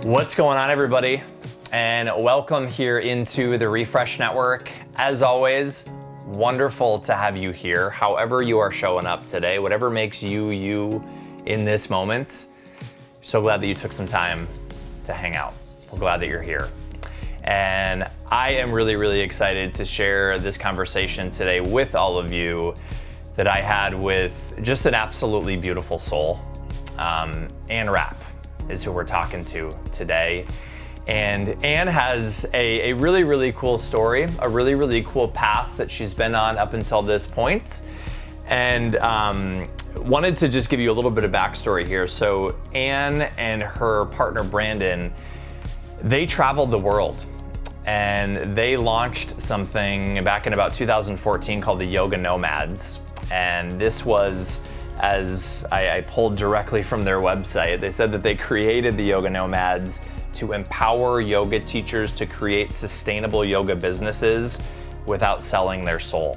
What's going on, everybody? And welcome here into the Refresh Network. As always, wonderful to have you here. However you are showing up today, whatever makes you in this moment. So glad that you took some time to hang out. We're glad that you're here. And I am really excited to share this conversation today with all of you that I had with just an absolutely beautiful soul. Anne Rapp is who we're talking to today. And Anne has a really cool story, a really cool path that she's been on up until this point. And wanted to just give you a little bit of backstory here. So Anne and her partner Brandon, they traveled the world and they launched something back in about 2014 called the Yoga Nomads. And this was, as I pulled directly from their website, they said that they created the Yoga Nomads to empower yoga teachers to create sustainable yoga businesses without selling their soul,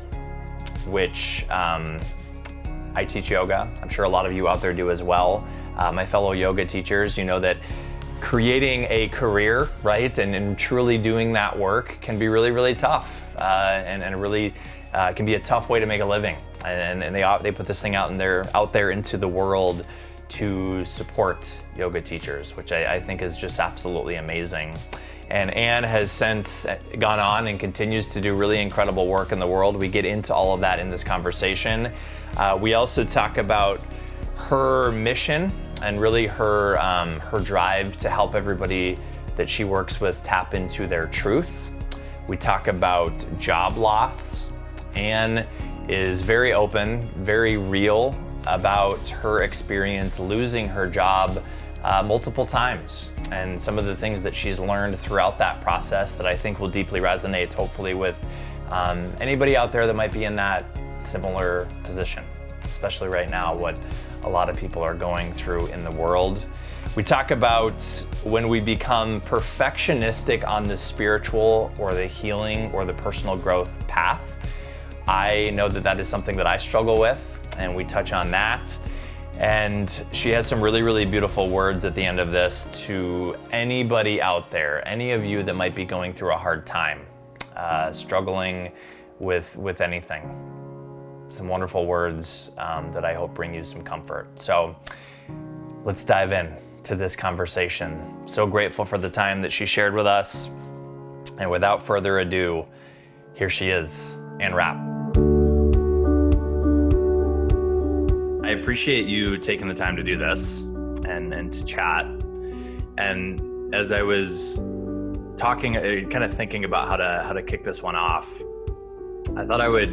which I teach yoga. I'm sure a lot of you out there do as well. My fellow yoga teachers, you know that creating a career, right, and truly doing that work can be really tough, and really can be a tough way to make a living. And they put this thing out there into the world to support yoga teachers, which I think is just absolutely amazing. And Anne has since gone on and continues to do really incredible work in the world. We get into all of that in this conversation. We also talk about her mission and really her drive to help everybody that she works with tap into their truth. We talk about job loss. Anne is very open, very real about her experience losing her job multiple times, and some of the things that she's learned throughout that process that I think will deeply resonate, hopefully, with anybody out there that might be in that similar position, especially right now, what a lot of people are going through in the world. We talk about when we become perfectionistic on the spiritual or the healing or the personal growth path. I know that is something that I struggle with, and we touch on that. And she has some really beautiful words at the end of this to anybody out there, any of you that might be going through a hard time, struggling with anything. Some wonderful words that I hope bring you some comfort. So let's dive in to this conversation. So grateful for the time that she shared with us. And without further ado, here she is, Anne Rapp. I appreciate you taking the time to do this and to chat. And as I was talking, kind of thinking about how to kick this one off, I thought I would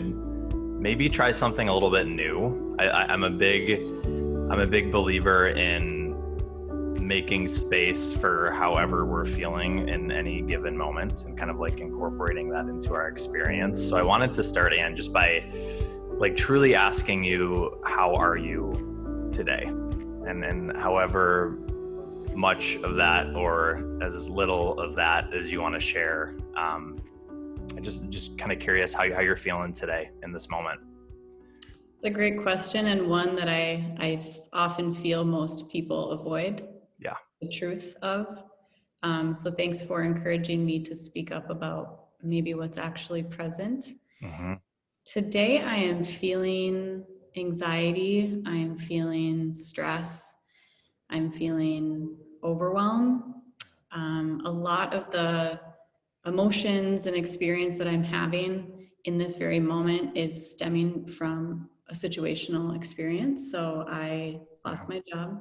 maybe try something a little bit new. I'm a big believer in making space for however we're feeling in any given moment and kind of like incorporating that into our experience. So I wanted to start, Anne, just by like truly asking you, how are you today? And however much of that or as little of that as you want to share. I'm just kind of curious how you're feeling today in this moment. It's a great question, and one that I often feel most people avoid the truth of. So thanks for encouraging me to speak up about maybe what's actually present. Mm-hmm. Today, I am feeling anxiety. I am feeling stress. I'm feeling overwhelm. A lot of the emotions and experience that I'm having in this very moment is stemming from a situational experience. So I lost my job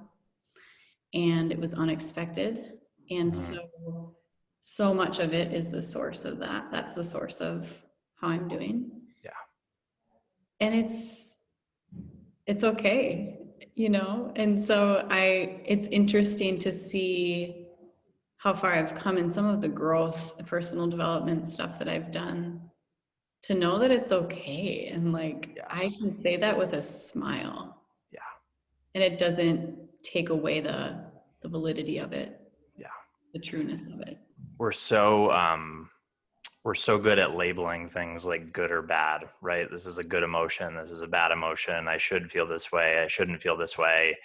and it was unexpected. And so much of it is the source of that. That's the source of how I'm doing. Yeah. And it's okay, you know? And so it's interesting to see how far I've come in some of the growth, the personal development stuff that I've done, to know that it's okay. And like, I can say that with a smile. Yeah. And it doesn't take away the validity of it. Yeah. The trueness of it. We're so good at labeling things like good or bad, right? This is a good emotion. This is a bad emotion. I should feel this way. I shouldn't feel this way.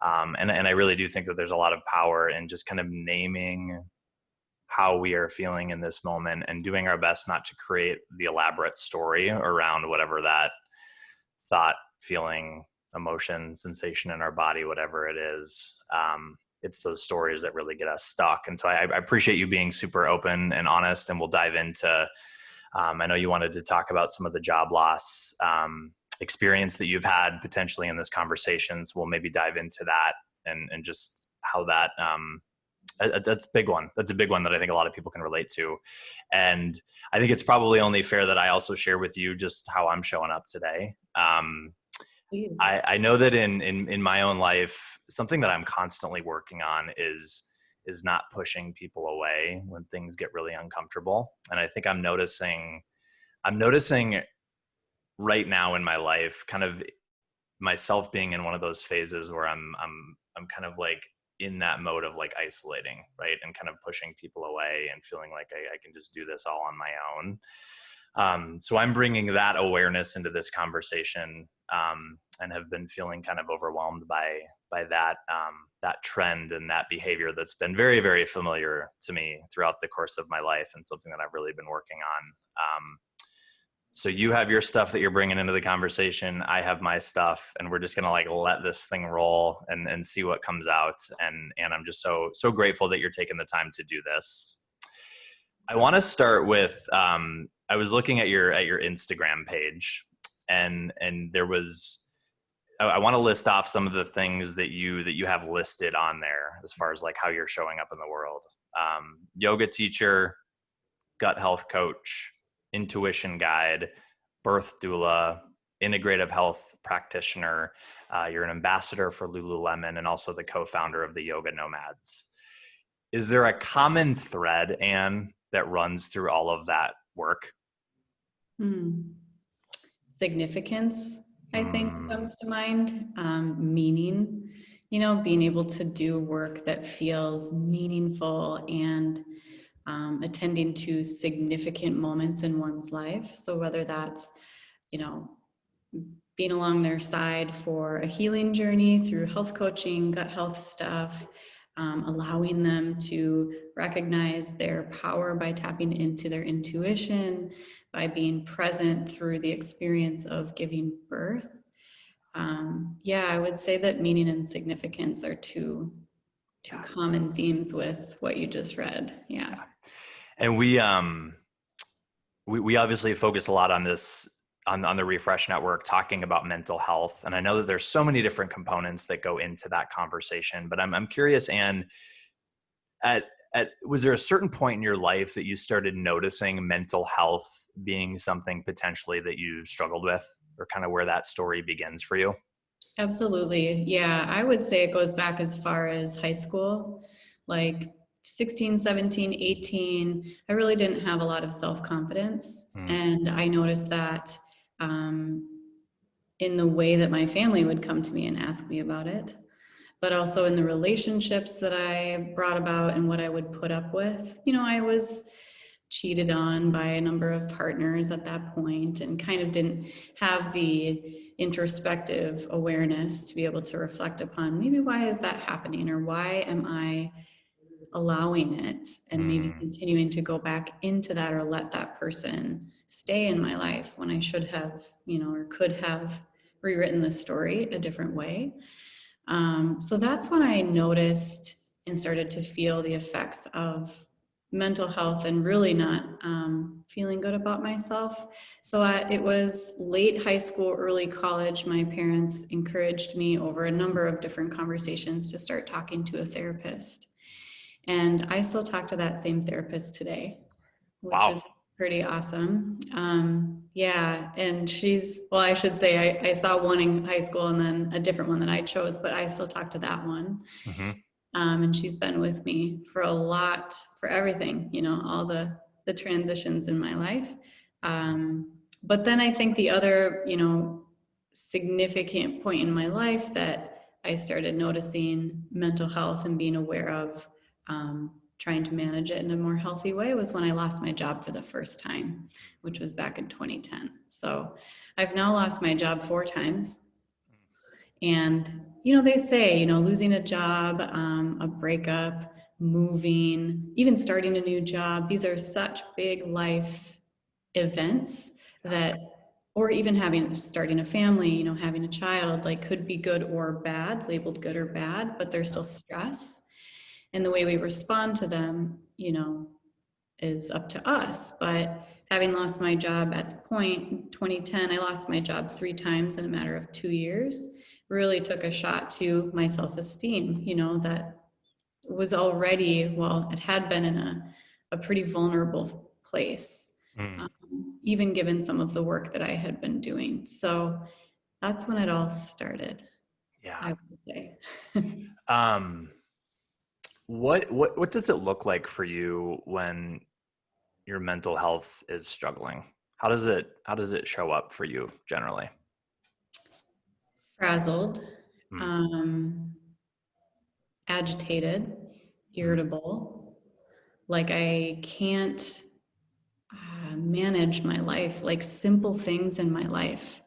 And I really do think that there's a lot of power in just kind of naming how we are feeling in this moment and doing our best not to create the elaborate story around whatever that thought, feeling, emotion, sensation in our body, whatever it is. It's those stories that really get us stuck. And so I appreciate you being super open and honest, and we'll dive into, I know you wanted to talk about some of the job loss experience that you've had potentially in this conversation. So we'll maybe dive into that and just how that, that's a big one. That's a big one that I think a lot of people can relate to. And I think it's probably only fair that I also share with you just how I'm showing up today. I know that in my own life, something that I'm constantly working on is not pushing people away when things get really uncomfortable. And I think I'm noticing right now in my life, kind of myself being in one of those phases where I'm kind of like in that mode of like isolating, right? And kind of pushing people away and feeling like I can just do this all on my own. So I'm bringing that awareness into this conversation, and have been feeling kind of overwhelmed by that, that trend and that behavior that's been very, very familiar to me throughout the course of my life, and something that I've really been working on. So you have your stuff that you're bringing into the conversation. I have my stuff, and we're just going to like let this thing roll and see what comes out. And I'm just so grateful that you're taking the time to do this. I want to start with, I was looking at your Instagram page, and there was, I want to list off some of the things that you have listed on there as far as like how you're showing up in the world. Yoga teacher, gut health coach, intuition guide, birth doula, integrative health practitioner. You're an ambassador for Lululemon and also the co-founder of the Yoga Nomads. Is there a common thread, Anne, that runs through all of that work? Significance, I think, comes to mind. Meaning, being able to do work that feels meaningful and attending to significant moments in one's life. So whether that's, being along their side for a healing journey through health coaching, gut health stuff, allowing them to recognize their power by tapping into their intuition, by being present through the experience of giving birth. I would say that meaning and significance are two common themes with what you just read. Yeah. And we obviously focus a lot on this on the Refresh Network, talking about mental health. And I know that there's so many different components that go into that conversation, but I'm curious, Anne, was there a certain point in your life that you started noticing mental health being something potentially that you struggled with, or kind of where that story begins for you? Absolutely. Yeah, I would say it goes back as far as high school, like 16, 17, 18. I really didn't have a lot of self-confidence. And I noticed that in the way that my family would come to me and ask me about it, but also in the relationships that I brought about and what I would put up with. I was cheated on by a number of partners at that point and kind of didn't have the introspective awareness to be able to reflect upon maybe why is that happening, or why am I allowing it, and maybe continuing to go back into that or let that person stay in my life when I should have, or could have rewritten the story a different way. So that's when I noticed and started to feel the effects of mental health and really not feeling good about myself. So it was late high school, early college. My parents encouraged me over a number of different conversations to start talking to a therapist. And I still talk to that same therapist today, which is pretty awesome. And I should say I saw one in high school and then a different one that I chose, but I still talk to that one. And she's been with me for everything, all the transitions in my life. But then I think the other, significant point in my life that I started noticing mental health and being aware of trying to manage it in a more healthy way was when I lost my job for the first time, which was back in 2010. So I've now lost my job 4 times. And, they say, losing a job, a breakup, moving, even starting a new job, these are such big life events that, or even starting a family, having a child, like could be good or bad, labeled good or bad, but there's still stress. And the way we respond to them, is up to us. But having lost my job at the point in 2010, I lost my job 3 times in a matter of 2 years, really took a shot to my self-esteem, that was already, well, it had been in a pretty vulnerable place, Mm. even given some of the work that I had been doing. So that's when it all started, Yeah. I would say. Um, what does it look like for you when your mental health is struggling? How does it show up for you generally? Frazzled, Mm. um, agitated, Mm. irritable, like I can't manage my life, like simple things in my life.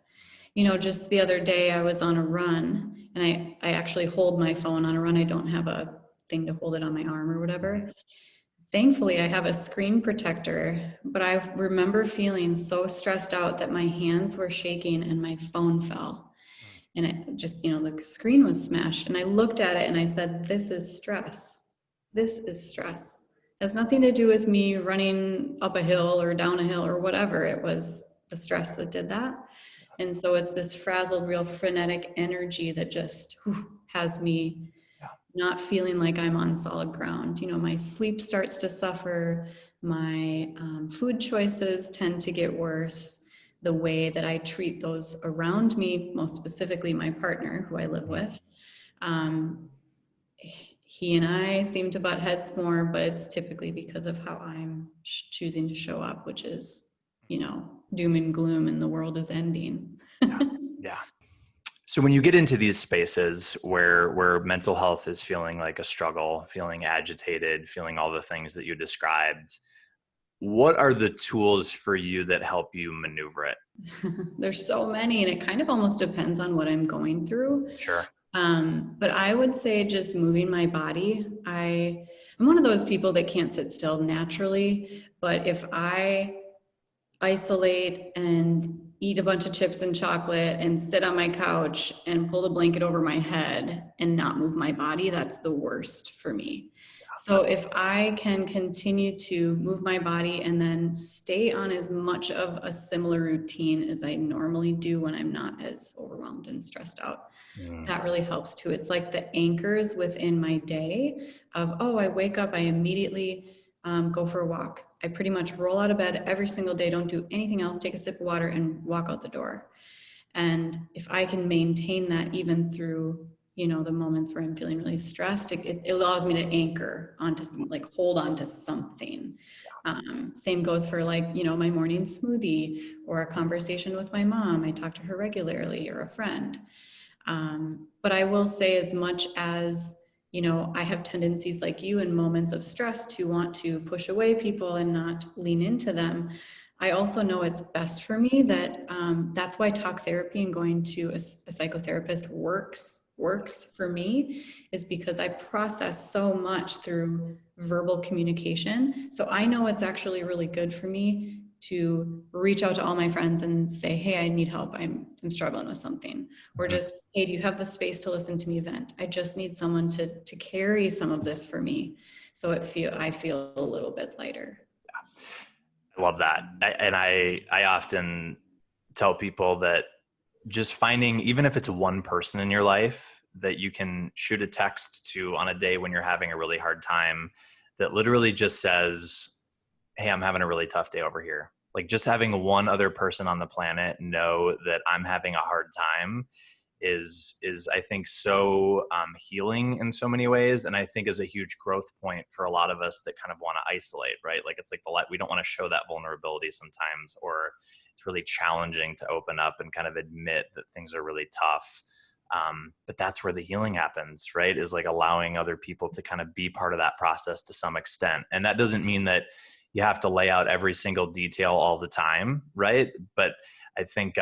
Just the other day I was on a run, and I actually hold my phone on a run. I don't have a thing to hold it on my arm or whatever. Thankfully, I have a screen protector, but I remember feeling so stressed out that my hands were shaking and my phone fell. And it just, the screen was smashed. And I looked at it and I said, this is stress. This is stress. It has nothing to do with me running up a hill or down a hill or whatever. It was the stress that did that. And so it's this frazzled, real frenetic energy that just has me Yeah. not feeling like I'm on solid ground. My sleep starts to suffer. My food choices tend to get worse. The way that I treat those around me, most specifically my partner who I live Mm. with, um, he and I seem to butt heads more, but it's typically because of how I'm choosing to show up, which is, doom and gloom and the world is ending. Yeah. Yeah. So when you get into these spaces where mental health is feeling like a struggle, feeling agitated, feeling all the things that you described, what are the tools for you that help you maneuver it? There's so many, and it kind of almost depends on what I'm going through. Sure. But I would say just moving my body. I'm one of those people that can't sit still naturally, but if I isolate and eat a bunch of chips and chocolate and sit on my couch and pull the blanket over my head and not move my body, that's the worst for me. So if I can continue to move my body and then stay on as much of a similar routine as I normally do when I'm not as overwhelmed and stressed out, Mm. that really helps too. It's like the anchors within my day of, oh, I wake up, I immediately go for a walk. I pretty much roll out of bed every single day, don't do anything else, take a sip of water and walk out the door. And if I can maintain that even through, the moments where I'm feeling really stressed, it allows me to anchor onto, like hold on to something. Same goes for my morning smoothie or a conversation with my mom. I talk to her regularly, or a friend. But I will say, as much as, I have tendencies like you in moments of stress to want to push away people and not lean into them, I also know it's best for me that that's why talk therapy and going to a psychotherapist works for me, is because I process so much through verbal communication. So I know it's actually really good for me to reach out to all my friends and say, hey, I need help. I'm struggling with something. Or Mhm. just, hey, do you have the space to listen to me vent? I just need someone to carry some of this for me. So I feel a little bit lighter. I love that. I often tell people that just finding, even if it's one person in your life that you can shoot a text to on a day when you're having a really hard time, that literally just says, hey, I'm having a really tough day over here. Like just having one other person on the planet know that I'm having a hard time is I think so healing in so many ways, and I think is a huge growth point for a lot of us that kind of want to isolate, right? Like it's like we don't want to show that vulnerability sometimes, or it's really challenging to open up and kind of admit that things are really tough. But that's where the healing happens, right? Is like allowing other people to kind of be part of that process to some extent, and that doesn't mean that you have to lay out every single detail all the time, right? But I think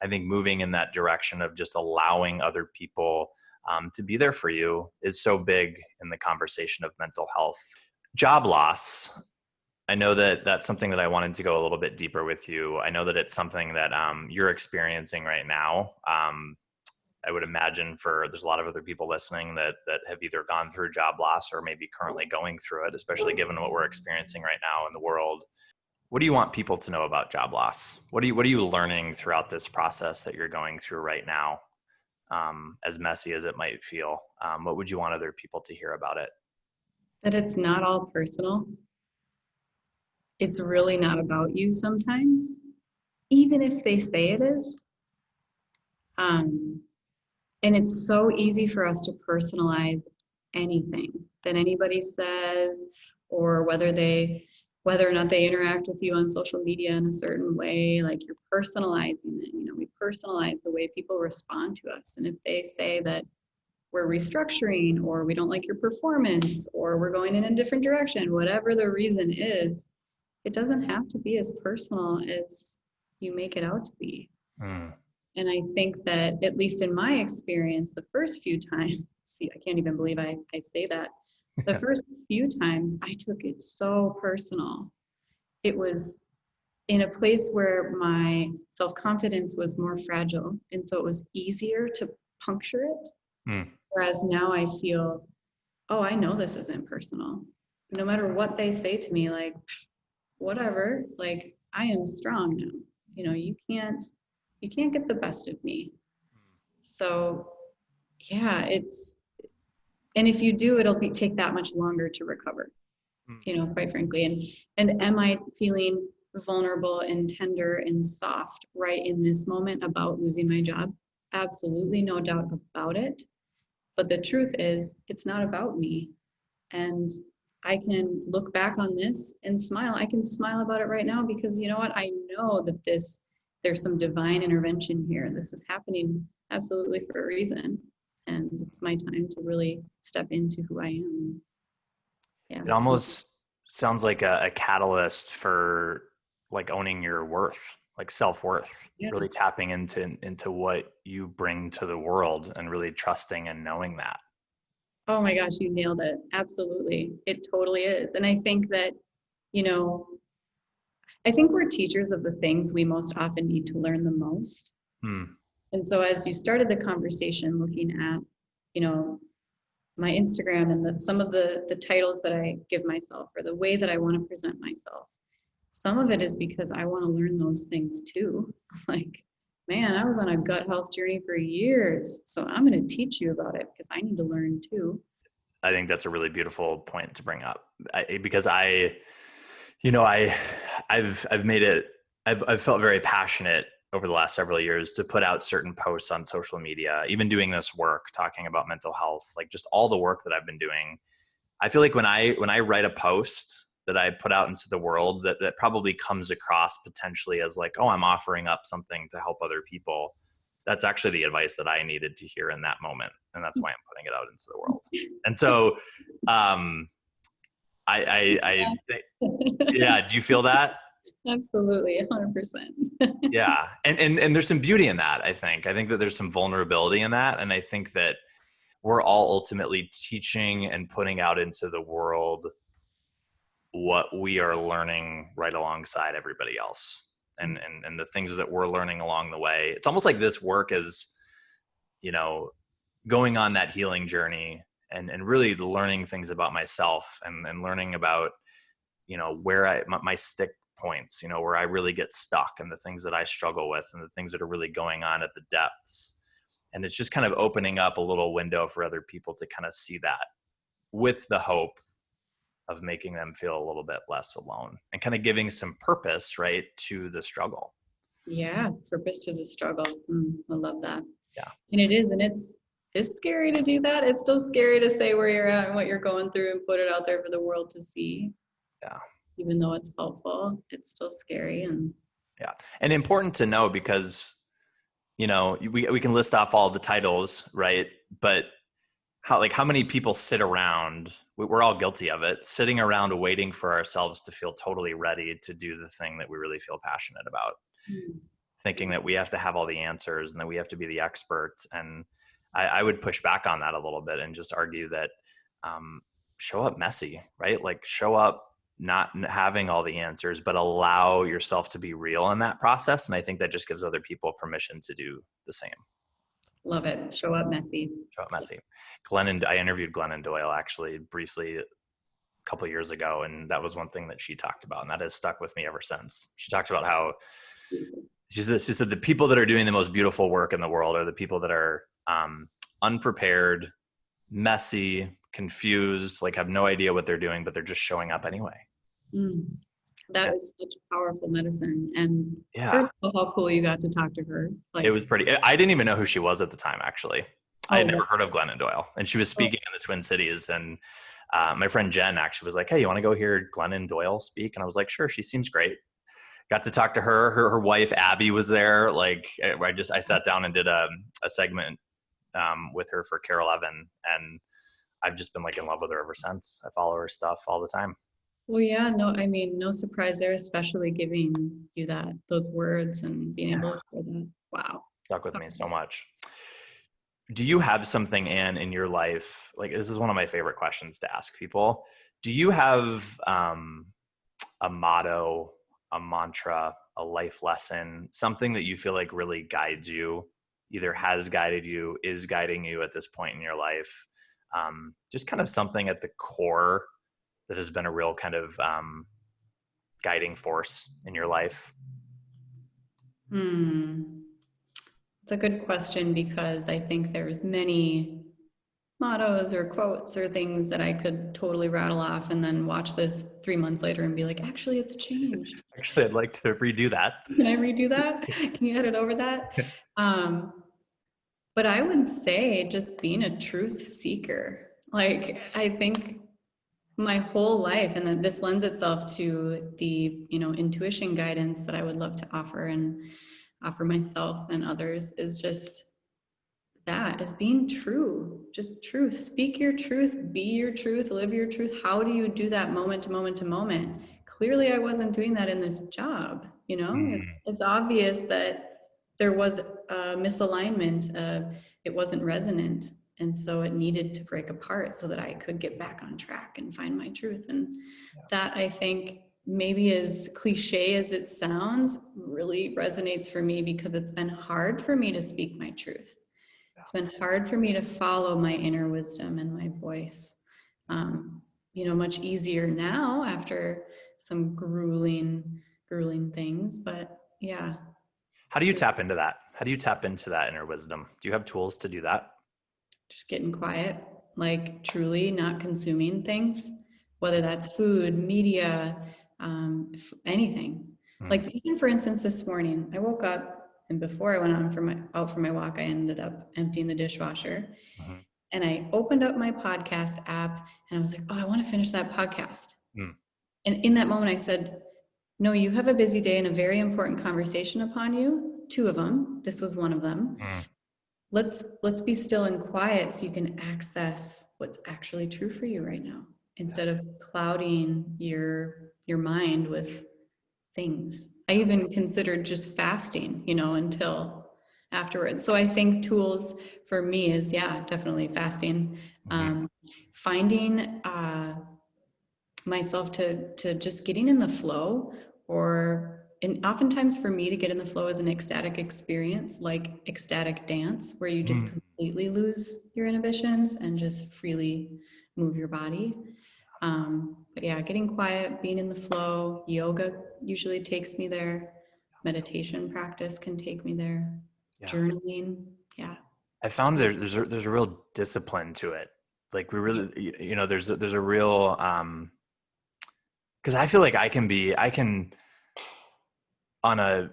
I think moving in that direction of just allowing other people to be there for you is so big in the conversation of mental health. Job loss. I know that that's something that I wanted to go a little bit deeper with you. I know that it's something that you're experiencing right now. I would imagine there's a lot of other people listening that have either gone through job loss or maybe currently going through it, especially given what we're experiencing right now in the world. What do you want people to know about job loss? What are you learning throughout this process that you're going through right now? As messy as it might feel, what would you want other people to hear about it? That it's not all personal. It's really not about you sometimes, even if they say it is. And it's so easy for us to personalize anything that anybody says, or whether or not they interact with you on social media in a certain way. Like, you're personalizing it. We personalize the way people respond to us. And if they say that we're restructuring, or we don't like your performance, or we're going in a different direction, whatever the reason is, it doesn't have to be as personal as you make it out to be. And I think that, at least in my experience, the first few times, see, I can't even believe I say that. The first few times I took it so personal. It was in a place where my self-confidence was more fragile. And so it was easier to puncture it. Whereas now I feel, oh, I know this isn't personal. No matter what they say to me, like, whatever, like, I am strong now. You can't get the best of me. So yeah, and if you do, take that much longer to recover, quite frankly. And am I feeling vulnerable and tender and soft right in this moment about losing my job? Absolutely, no doubt about it. But the truth is, it's not about me. And I can look back on this and smile. I can smile about it right now, because you know what? I know that there's some divine intervention here. This is happening absolutely for a reason. And it's my time to really step into who I am. Yeah. It almost sounds like a catalyst for like owning your worth, like self-worth, really tapping into what you bring to the world and really trusting and knowing that. Oh my gosh, you nailed it. Absolutely. It totally is. And I think that, I think we're teachers of the things we most often need to learn the most. And so as you started the conversation looking at, my Instagram and some of the titles that I give myself, or the way that I want to present myself, some of it is because I want to learn those things too. Like, man, I was on a gut health journey for years, so I'm going to teach you about it because I need to learn too. I think that's a really beautiful point to bring up, because I've felt very passionate over the last several years to put out certain posts on social media, even doing this work, talking about mental health, like just all the work that I've been doing. I feel like when I write a post that I put out into the world that probably comes across potentially as like, oh, I'm offering up something to help other people. That's actually the advice that I needed to hear in that moment. And that's why I'm putting it out into the world. And so, yeah, do you feel that? Absolutely, 100%. Yeah. And there's some beauty in that, I think. I think that there's some vulnerability in that. And I think that we're all ultimately teaching and putting out into the world what we are learning right alongside everybody else. And the things that we're learning along the way. It's almost like this work is, going on that healing journey and really learning things about myself and learning about, where my stick points, where I really get stuck, and the things that I struggle with, and the things that are really going on at the depths. And it's just kind of opening up a little window for other people to kind of see that, with the hope of making them feel a little bit less alone and kind of giving some purpose, right, to the struggle. Yeah, purpose to the struggle. I love that. Yeah. And it is, and it's scary to do that. It's still scary to say where you're at and what you're going through and put it out there for the world to see. Yeah. Even though it's helpful, it's still scary. And important to know, because, we can list off all the titles, right? But how many people sit around, we're all guilty of it, sitting around waiting for ourselves to feel totally ready to do the thing that we really feel passionate about. thinking that we have to have all the answers and that we have to be the experts. And I would push back on that a little bit and just argue that show up messy, right? Like show up not having all the answers, but allow yourself to be real in that process. And I think that just gives other people permission to do the same. Love it. Show up messy. Show up messy. I interviewed Glennon Doyle actually briefly a couple of years ago, and that was one thing that she talked about, and that has stuck with me ever since. She talked about how she said the people that are doing the most beautiful work in the world are the people that are unprepared, messy, confused, like have no idea what they're doing, but they're just showing up anyway. That is such powerful medicine. And yeah, first of all, how cool you got to talk to her. Like, it was pretty, I didn't even know who she was at the time, actually. I had never heard of Glennon Doyle, and she was speaking in the Twin Cities. And my friend Jen actually was like, "Hey, you want to go hear Glennon Doyle speak?" And I was like, "Sure, she seems great." Got to talk to her. Her wife Abby was there. Like I sat down and did a segment with her for Carol Evan, and I've just been like in love with her ever since. I follow her stuff all the time. Well, yeah, no, I mean, no surprise there, especially giving you those words and being able to share that. Wow. Stuck with me so much. Do you have something, Anne, in your life? Like, this is one of my favorite questions to ask people. Do you have a motto, a mantra, a life lesson, something that you feel like really guides you, either has guided you, is guiding you at this point in your life? Just kind of something at the core that has been a real kind of guiding force in your life? It's a good question, because I think there's many mottos or quotes or things that I could totally rattle off and then watch this 3 months later and be like, actually, it's changed. Actually, I'd like to redo that. Can I redo that? Can you edit over that? But I would say just being a truth seeker. Like, I think my whole life, and that this lends itself to the, intuition guidance that I would love to offer and offer myself and others, is just that, is being true, just truth. Speak your truth, be your truth, live your truth. How do you do that moment to moment to moment? Clearly, I wasn't doing that in this job. It's obvious that there was a misalignment. It wasn't resonant. And so it needed to break apart so that I could get back on track and find my truth. And that, I think, maybe as cliche as it sounds, really resonates for me, because it's been hard for me to speak my truth. It's been hard for me to follow my inner wisdom and my voice. Much easier now after some grueling things, but yeah. How do you tap into that? How do you tap into that inner wisdom? Do you have tools to do that? Just getting quiet, like truly not consuming things, whether that's food, media, anything. Like, even for instance, this morning, I woke up, and before I went out for my walk, I ended up emptying the dishwasher. And I opened up my podcast app, and I was like, oh, I want to finish that podcast. And in that moment, I said, no, you have a busy day and a very important conversation upon you. 2 of them. This was one of them. Let's be still and quiet so you can access what's actually true for you right now, instead of clouding your mind with things. I even considered just fasting, until afterwards. So I think tools for me is, definitely fasting. Finding myself to just getting in the flow, and oftentimes for me to get in the flow is an ecstatic experience, like ecstatic dance, where you just completely lose your inhibitions and just freely move your body. But yeah, getting quiet, being in the flow. Yoga usually takes me there. Meditation practice can take me there. Journaling. Yeah. I found there's a real discipline to it. Like, we really, there's a real, because I feel like I can on a,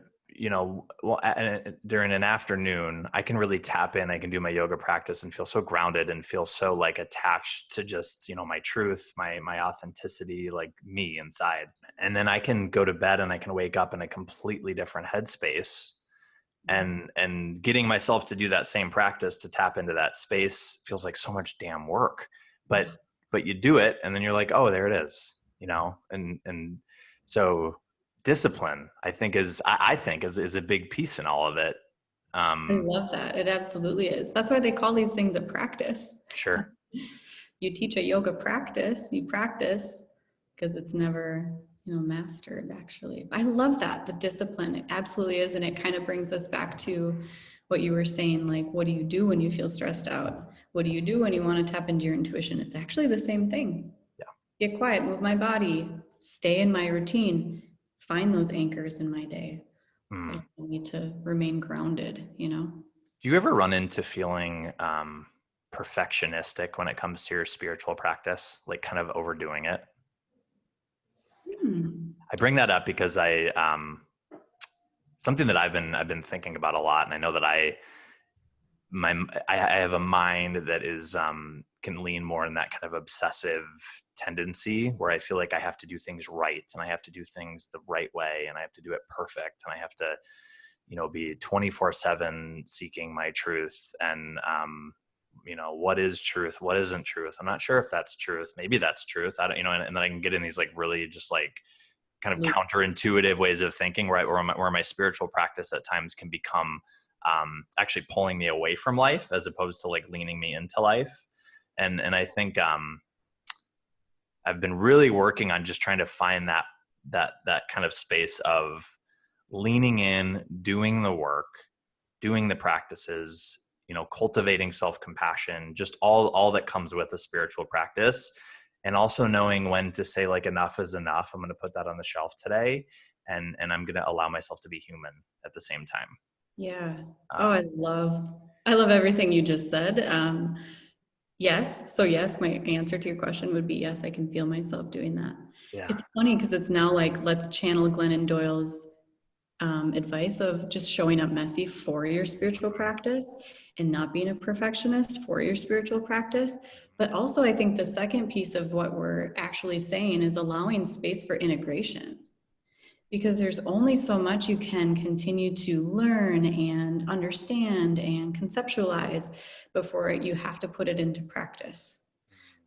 during an afternoon, I can really tap in. I can do my yoga practice and feel so grounded and feel so like attached to just, my truth, my authenticity, like me inside. And then I can go to bed and I can wake up in a completely different headspace. And getting myself to do that same practice, to tap into that space, feels like so much damn work. But you do it, and then you're like, oh, there it is, and so discipline, I think is a big piece in all of it. I Um, love that. It absolutely is. That's why they call these things a practice. sure. You teach a yoga practice, you practice because it's never, mastered actually. I love that. The discipline, it absolutely is. And it kind of brings us back to what you were saying, like, what do you do when you feel stressed out? What do you do when you want to tap into your intuition? It's actually the same thing. Yeah. Get quiet, move my body, stay in my routine, find those anchors in my day that Mm. allow me to remain grounded, Do you ever run into feeling perfectionistic when it comes to your spiritual practice, like kind of overdoing it? Hmm. I bring that up because something that I've been thinking about a lot, and I know that my I have a mind that is can lean more in that kind of obsessive tendency where I feel like I have to do things right and I have to do things the right way and I have to do it perfect and I have to, be 24/7 seeking my truth and what is truth, what isn't truth. I'm not sure if that's truth. Maybe that's truth. I don't, and then I can get in these like really just like kind of counterintuitive ways of thinking, right? Where my spiritual practice at times can become actually pulling me away from life as opposed to like leaning me into life. And I think I've been really working on just trying to find that kind of space of leaning in, doing the work, doing the practices, cultivating self-compassion, just all that comes with a spiritual practice. And also knowing when to say like enough is enough. I'm going to put that on the shelf today, and I'm going to allow myself to be human at the same time. Yeah. Oh, Um, I love everything you just said. Yes. So yes, my answer to your question would be yes, I can feel myself doing that. yeah. It's funny because it's now like, let's channel Glennon Doyle's advice of just showing up messy for your spiritual practice and not being a perfectionist for your spiritual practice. But also, I think the second piece of what we're actually saying is allowing space for integration, because there's only so much you can continue to learn and understand and conceptualize before you have to put it into practice.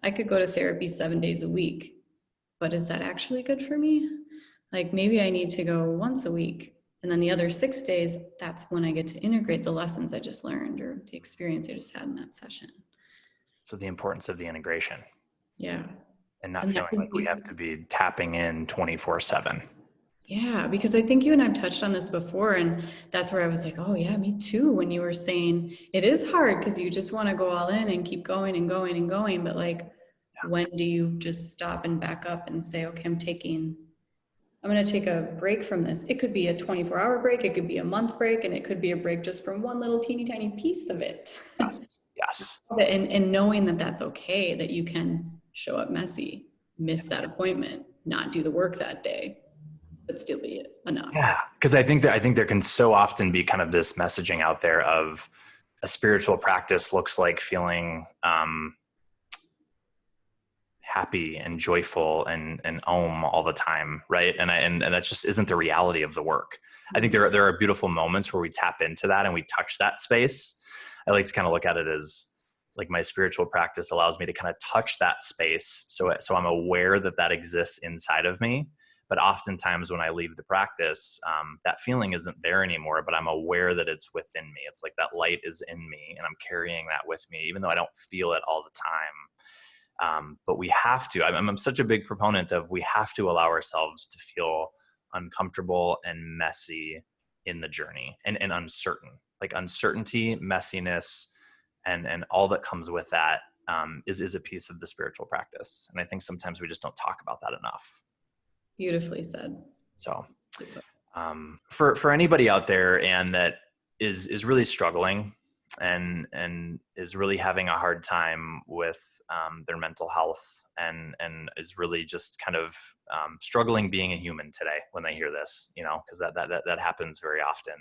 I could go to therapy 7 days a week, but is that actually good for me? Like maybe I need to go once a week. And then the other 6 days, that's when I get to integrate the lessons I just learned or the experience I just had in that session. So the importance of the integration Yeah. and not And that feeling could like we be, have to be tapping in 24/7. yeah, because I think you and I've touched on this before. And that's where I was like, oh, yeah, me too. When you were saying it is hard because you just want to go all in and keep going and going and going. But like, when do you just stop and back up and say, okay, I'm going to take a break from this. It could be a 24-hour break, it could be a month break, and it could be a break just from one little teeny tiny piece of it. Yes. Yes. and knowing that that's okay, that you can show up messy, miss that appointment, not do the work that day, but still be enough. Yeah, because I think there can so often be kind of this messaging out there of a spiritual practice looks like feeling happy and joyful and om all the time, right? And that just isn't the reality of the work. I think there are beautiful moments where we tap into that and we touch that space. I like to kind of look at it as like my spiritual practice allows me to kind of touch that space, so I'm aware that that exists inside of me. But oftentimes when I leave the practice, that feeling isn't there anymore, but I'm aware that it's within me. It's like that light is in me and I'm carrying that with me, even though I don't feel it all the time. But we have to, I'm such a big proponent of, we have to allow ourselves to feel uncomfortable and messy in the journey, and uncertain, like uncertainty, messiness, and all that comes with that, is a piece of the spiritual practice. And I think sometimes we just don't talk about that enough. Beautifully said. So for anybody out there and that is really struggling and is really having a hard time with their mental health and is really just kind of struggling being a human today when they hear this, because that happens very often.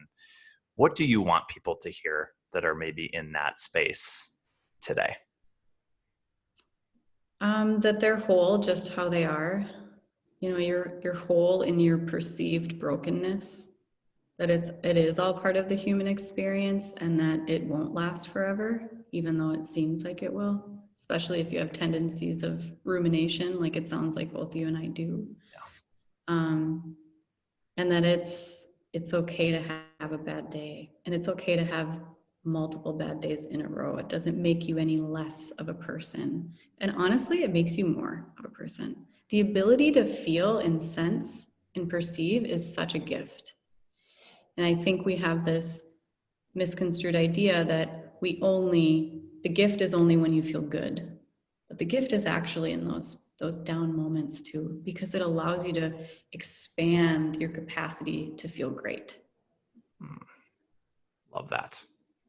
What do you want people to hear that are maybe in that space today? That they're whole just how they are. You're whole in your perceived brokenness, that it is all part of the human experience and that it won't last forever, even though it seems like it will, especially if you have tendencies of rumination, like it sounds like both you and I do. Yeah. Um, and that it's okay to have a bad day, and it's okay to have multiple bad days in a row. It doesn't make you any less of a person. And honestly, it makes you more of a person. The ability to feel and sense and perceive is such a gift. And I think we have this misconstrued idea that the gift is only when you feel good. But the gift is actually in those down moments too, because it allows you to expand your capacity to feel great. Love that.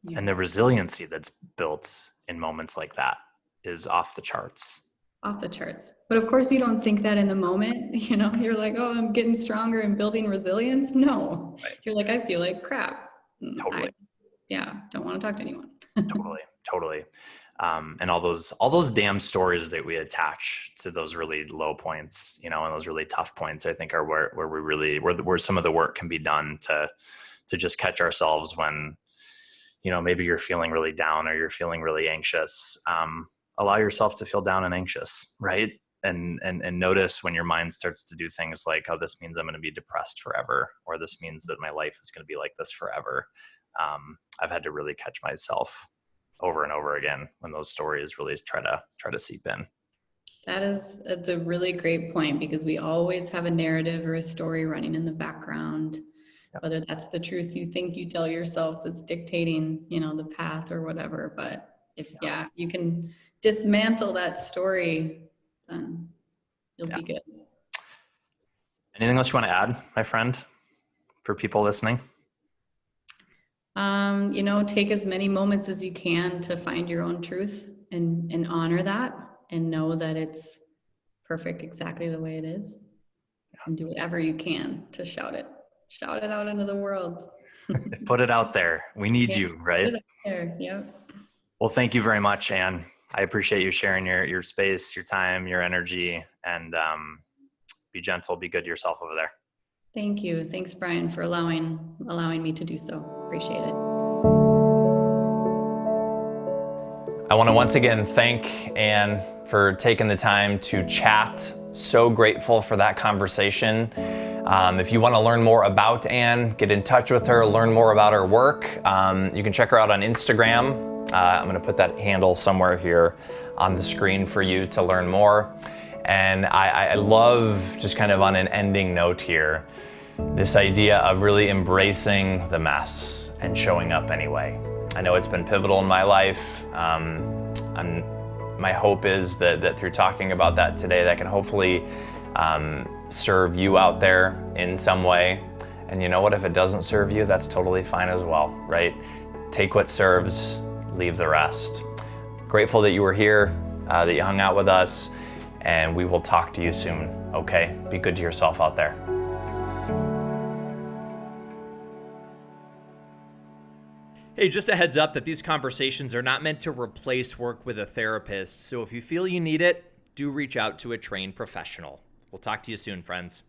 Yeah. And the resiliency that's built in moments like that is off the charts. Off the charts. But of course you don't think that in the moment, you're like, oh, I'm getting stronger and building resilience. No, Right. You're like, I feel like crap. Totally. Don't want to talk to anyone. Totally. And all those damn stories that we attach to those really low points, and those really tough points, I think are where some of the work can be done to just catch ourselves when, maybe you're feeling really down or you're feeling really anxious. Allow yourself to feel down and anxious, right? And notice when your mind starts to do things like, oh, this means I'm going to be depressed forever, or this means that my life is going to be like this forever. I've had to really catch myself over and over again when those stories really try to seep in. That's a really great point, because we always have a narrative or a story running in the background, whether that's the truth you think you tell yourself that's dictating, the path or whatever. But if you can dismantle that story, then you'll be good. Anything else you want to add, my friend, for people listening? Take as many moments as you can to find your own truth and honor that, and know that it's perfect exactly the way it is, and do whatever you can to shout it out into the world. Put it out there. We need you, right? Put it out there. Yep. Well, thank you very much, Anne. I appreciate you sharing your space, your time, your energy, and be gentle, be good to yourself over there. Thank you. Thanks, Bryan, for allowing me to do so. Appreciate it. I want to once again thank Anne for taking the time to chat. So grateful for that conversation. If you want to learn more about Anne, get in touch with her, learn more about her work, you can check her out on Instagram. I'm going to put that handle somewhere here on the screen for you to learn more. And I love, just kind of on an ending note here, this idea of really embracing the mess and showing up anyway. I know it's been pivotal in my life. And my hope is that through talking about that today, that can hopefully serve you out there in some way. And you know what, if it doesn't serve you, that's totally fine as well, right? Take what serves, leave the rest. Grateful that you were here, that you hung out with us, and we will talk to you soon, okay? Be good to yourself out there. Hey, just a heads up that these conversations are not meant to replace work with a therapist, so if you feel you need it, do reach out to a trained professional. We'll talk to you soon, friends.